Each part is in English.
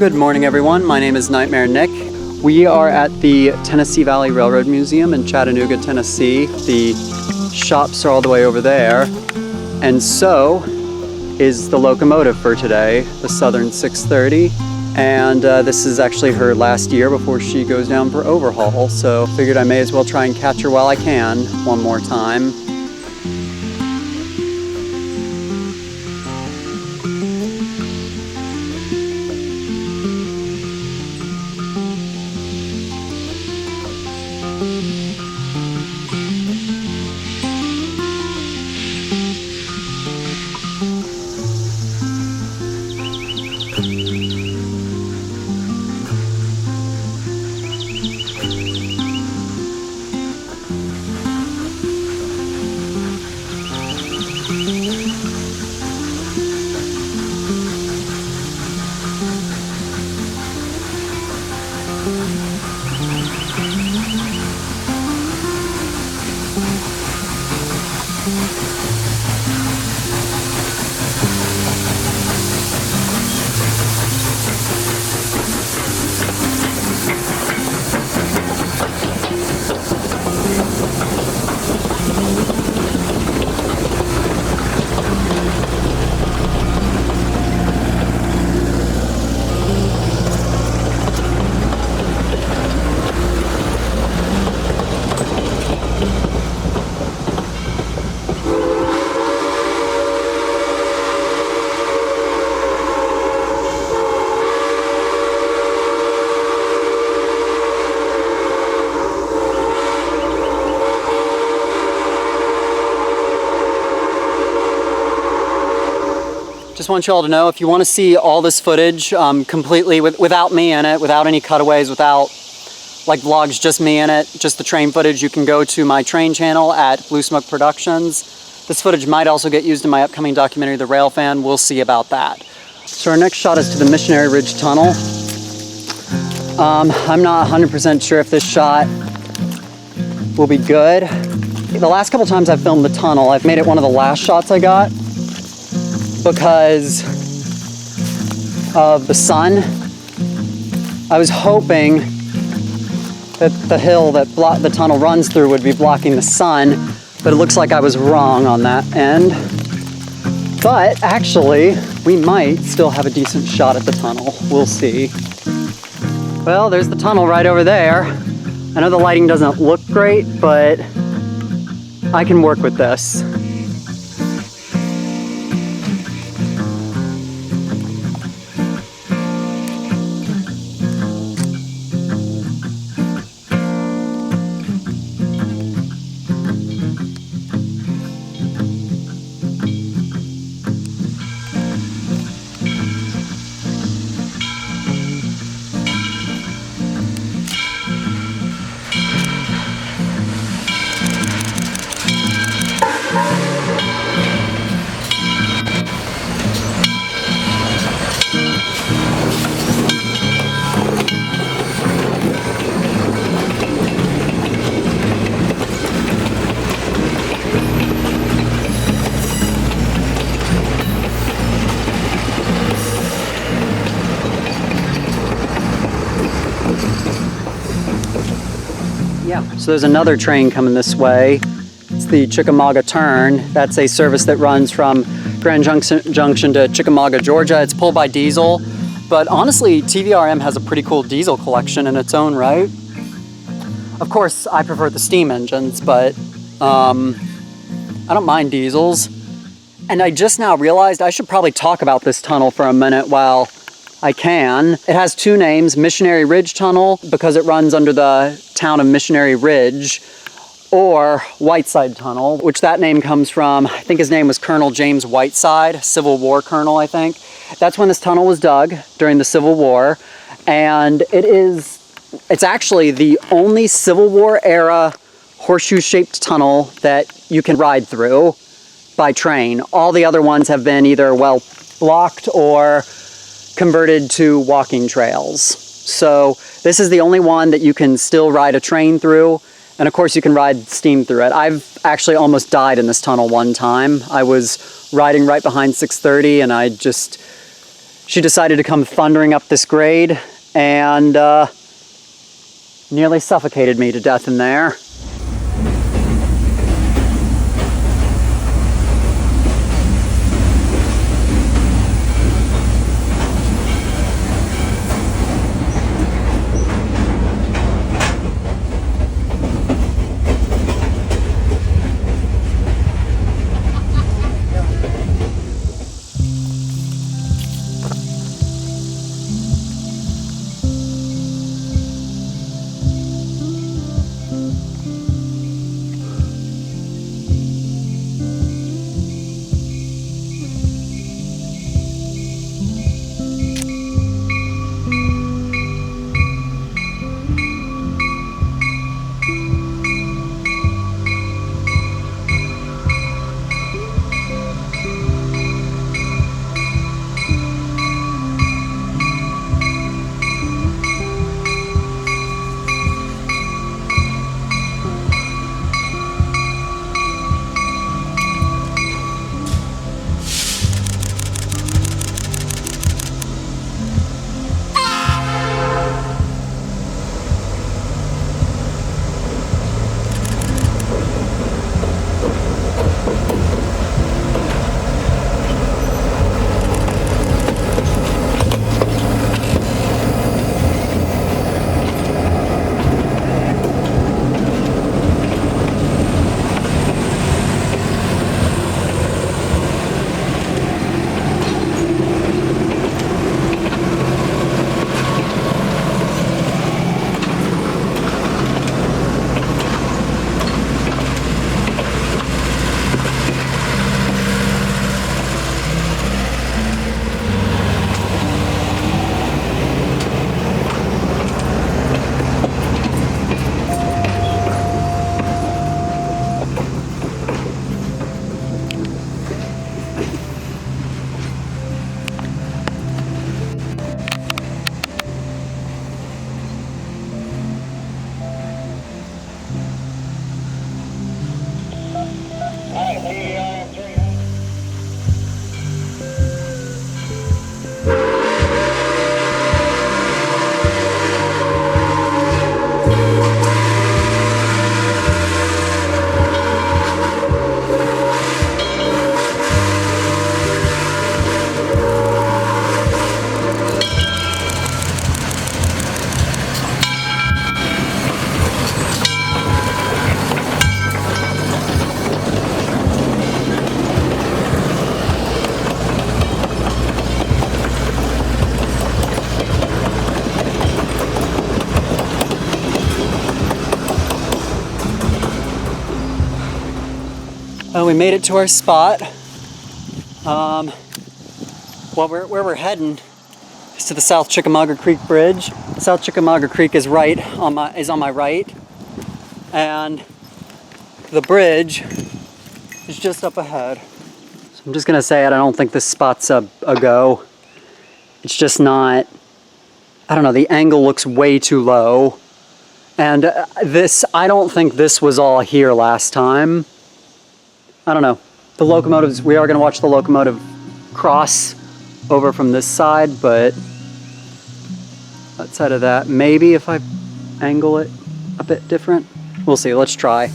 Good morning, everyone. My name is Nightmare Nick. We are at the Tennessee Valley Railroad Museum in Chattanooga, Tennessee. The shops are all the way over there. And so is the locomotive for today, the Southern 630. And this is actually her last year before she goes down for overhaul. So figured I may as well try and catch her while I can one more time. Just want you all to know, if you want to see all this footage completely without me in it, without any cutaways, without like vlogs, just me in it, just the train footage, you can go to my train channel at Blue Smoke Productions. This footage might also get used in my upcoming documentary, The Railfan. We'll see about that. So our next shot is to the Missionary Ridge Tunnel. I'm not 100% sure if this shot will be good. The last couple times I've filmed the tunnel, I've made it one of the last shots I got, because of the sun. I was hoping that the hill that the tunnel runs through would be blocking the sun, but it looks like I was wrong on that end. But actually, we might still have a decent shot at the tunnel. We'll see. Well, there's the tunnel right over there. I know the lighting doesn't look great, but I can work with this. So there's another train coming this way. It's the Chickamauga Turn. That's a service that runs from Grand Junction to Chickamauga, Georgia. It's pulled by diesel, but honestly, TVRM has a pretty cool diesel collection in its own right. Of course, I prefer the steam engines, but I don't mind diesels. And I just now realized I should probably talk about this tunnel for a minute while I can. It has two names, Missionary Ridge Tunnel, because it runs under the town of Missionary Ridge, or Whiteside Tunnel, which that name comes from, I think his name was Colonel James Whiteside, Civil War colonel, I think. That's when this tunnel was dug, during the Civil War, and it's actually the only Civil War era horseshoe-shaped tunnel that you can ride through by train. All the other ones have been either, well, blocked or converted to walking trails. So this is the only one that you can still ride a train through, and of course you can ride steam through it. I've actually almost died in this tunnel one time. I was riding right behind 630 and I just she decided to come thundering up this grade and nearly suffocated me to death in there. Well, we made it to our spot. Well, where we're heading is to the South Chickamauga Creek Bridge. South Chickamauga Creek is on my right, and the bridge is just up ahead. So I'm just gonna say it. I don't think this spot's a go. It's just not. I don't know. The angle looks way too low, and I don't think this was all here last time. I don't know. The locomotives, we are going to watch the locomotive cross over from this side, but outside of that, maybe if I angle it a bit different. We'll see. Let's try.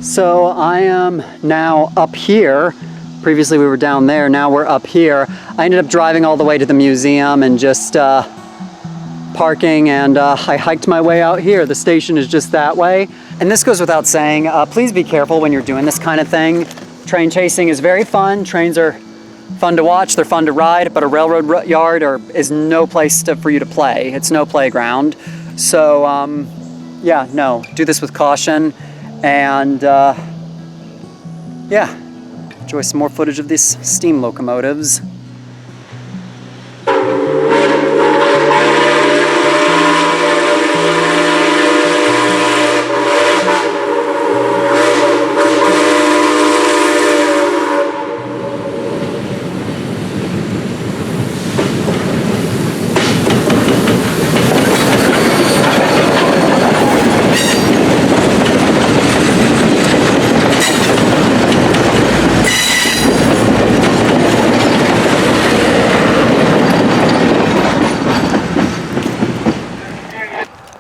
So I am now up here. Previously we were down there, now we're up here. I ended up driving all the way to the museum and just parking, and I hiked my way out here. The station is just that way. And this goes without saying, please be careful when you're doing this kind of thing. Train chasing is very fun. Trains are fun to watch, they're fun to ride, but a railroad yard is no place for you to play. It's no playground. So yeah, no, do this with caution. And yeah, enjoy some more footage of these steam locomotives.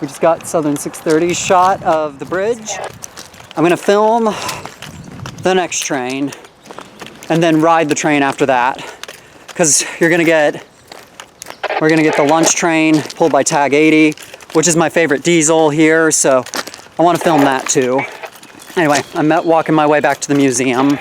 We just got Southern 630 shot of the bridge. I'm gonna film the next train and then ride the train after that, because we're gonna get the lunch train pulled by Tag 80, which is my favorite diesel here, so I want to film that too. Anyway, I'm walking my way back to the museum.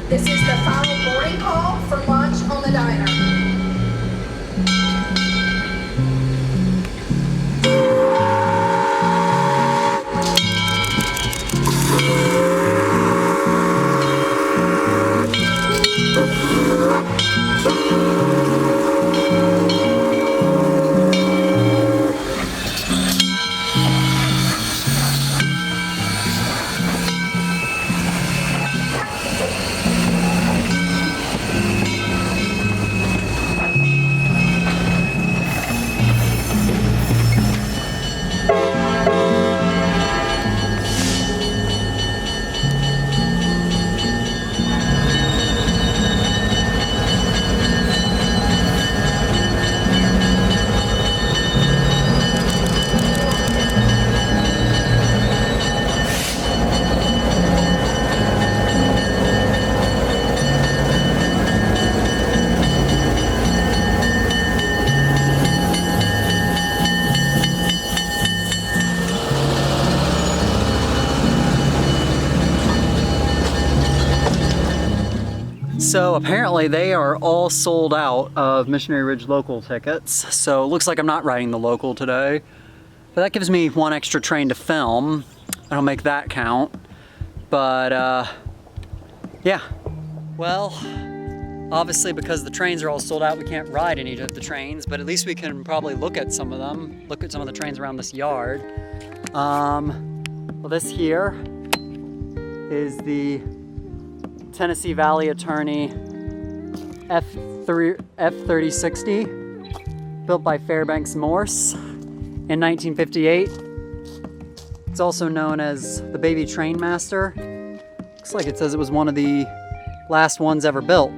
This is the final boarding call for lunch on the diner. So apparently they are all sold out of Missionary Ridge local tickets. So it looks like I'm not riding the local today. But that gives me one extra train to film. I don't make that count. But yeah. Well, obviously because the trains are all sold out, we can't ride any of the trains, but at least we can probably look at some of them. Look at some of the trains around this yard. Well, this here is the Tennessee Valley Attorney F3060, built by Fairbanks Morse in 1958. It's also known as the Baby Train Master. Looks like it says it was one of the last ones ever built.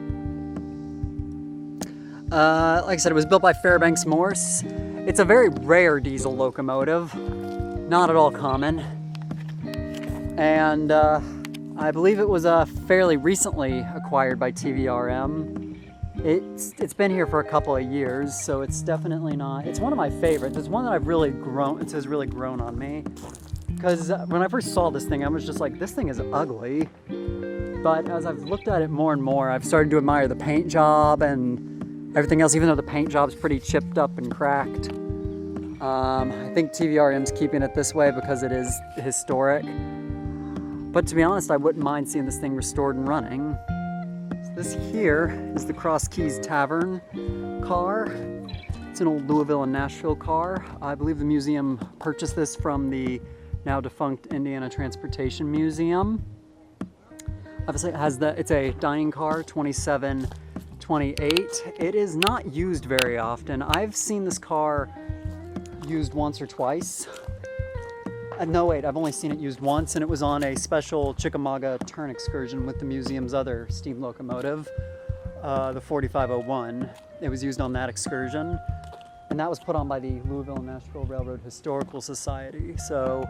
Like I said, it was built by Fairbanks Morse. It's a very rare diesel locomotive, not at all common. And I believe it was fairly recently acquired by TVRM. It's been here for a couple of years, so it's definitely not. It's one of my favorites. It's one that I've really grown. It has really grown on me. Because when I first saw this thing, I was just like, this thing is ugly. But as I've looked at it more and more, I've started to admire the paint job and everything else, even though the paint job's pretty chipped up and cracked. I think TVRM's keeping it this way because it is historic. But to be honest, I wouldn't mind seeing this thing restored and running. So this here is the Cross Keys Tavern car. It's an old Louisville and Nashville car. I believe the museum purchased this from the now defunct Indiana Transportation Museum. Obviously it has it's a dining car, 2728. It is not used very often. I've seen this car used once or twice. No, wait, I've only seen it used once, and it was on a special Chickamauga turn excursion with the museum's other steam locomotive, the 4501. It was used on that excursion, and that was put on by the Louisville and Nashville Railroad Historical Society. So,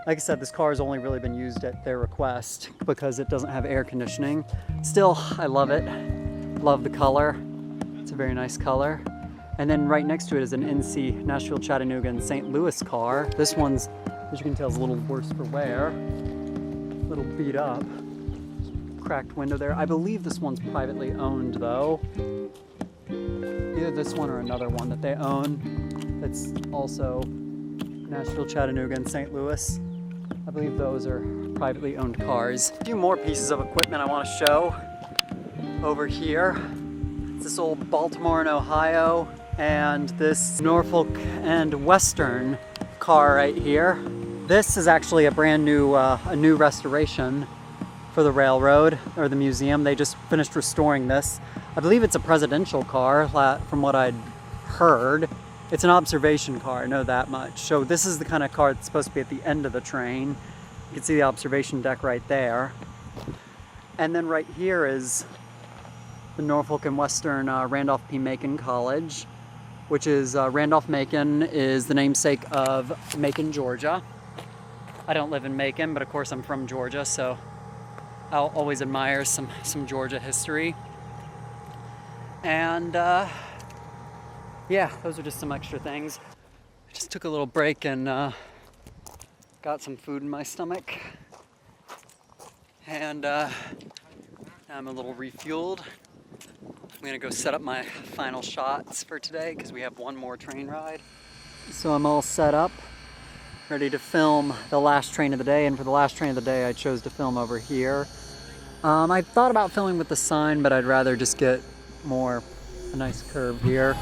like I said, this car has only really been used at their request because it doesn't have air conditioning. Still, I love it. Love the color. It's a very nice color. And then right next to it is an NC Nashville, Chattanooga, and St. Louis car. This one's, as you can tell, is a little worse for wear. A little beat up. Cracked window there. I believe this one's privately owned though. Either this one or another one that they own. That's also Nashville, Chattanooga, and St. Louis. I believe those are privately owned cars. A few more pieces of equipment I want to show over here. It's this old Baltimore and Ohio, and this Norfolk and Western car right here. This is actually a brand new, a new restoration for the railroad or the museum. They just finished restoring this. I believe it's a presidential car from what I'd heard. It's an observation car, I know that much. So this is the kind of car that's supposed to be at the end of the train. You can see the observation deck right there. And then right here is the Norfolk and Western Randolph P. Macon College, which is Randolph-Macon is the namesake of Macon, Georgia. I don't live in Macon, but of course I'm from Georgia, so I'll always admire some Georgia history. And yeah, those are just some extra things. I just took a little break and got some food in my stomach. And now I'm a little refueled. I'm gonna go set up my final shots for today because we have one more train ride. So I'm all set up, ready to film the last train of the day. And for the last train of the day, I chose to film over here. I thought about filming with the sign, but I'd rather just get a nice curve here.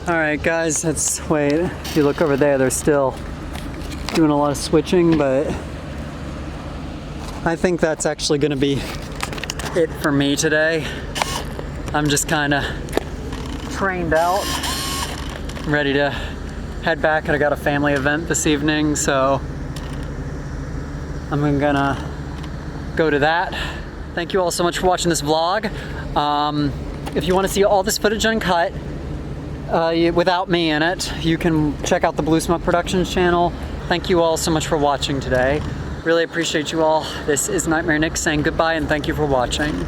All right, guys, wait, if you look over there, they're still doing a lot of switching, but I think that's actually gonna be it for me today. I'm just kind of trained out, ready to head back, and I got a family event this evening, so I'm gonna go to that. Thank you all so much for watching this vlog. If you want to see all this footage uncut, without me in it, you can check out the Blue Smoke Productions channel. Thank you all so much for watching today. Really appreciate you all. This is Nightmare Nick saying goodbye and thank you for watching.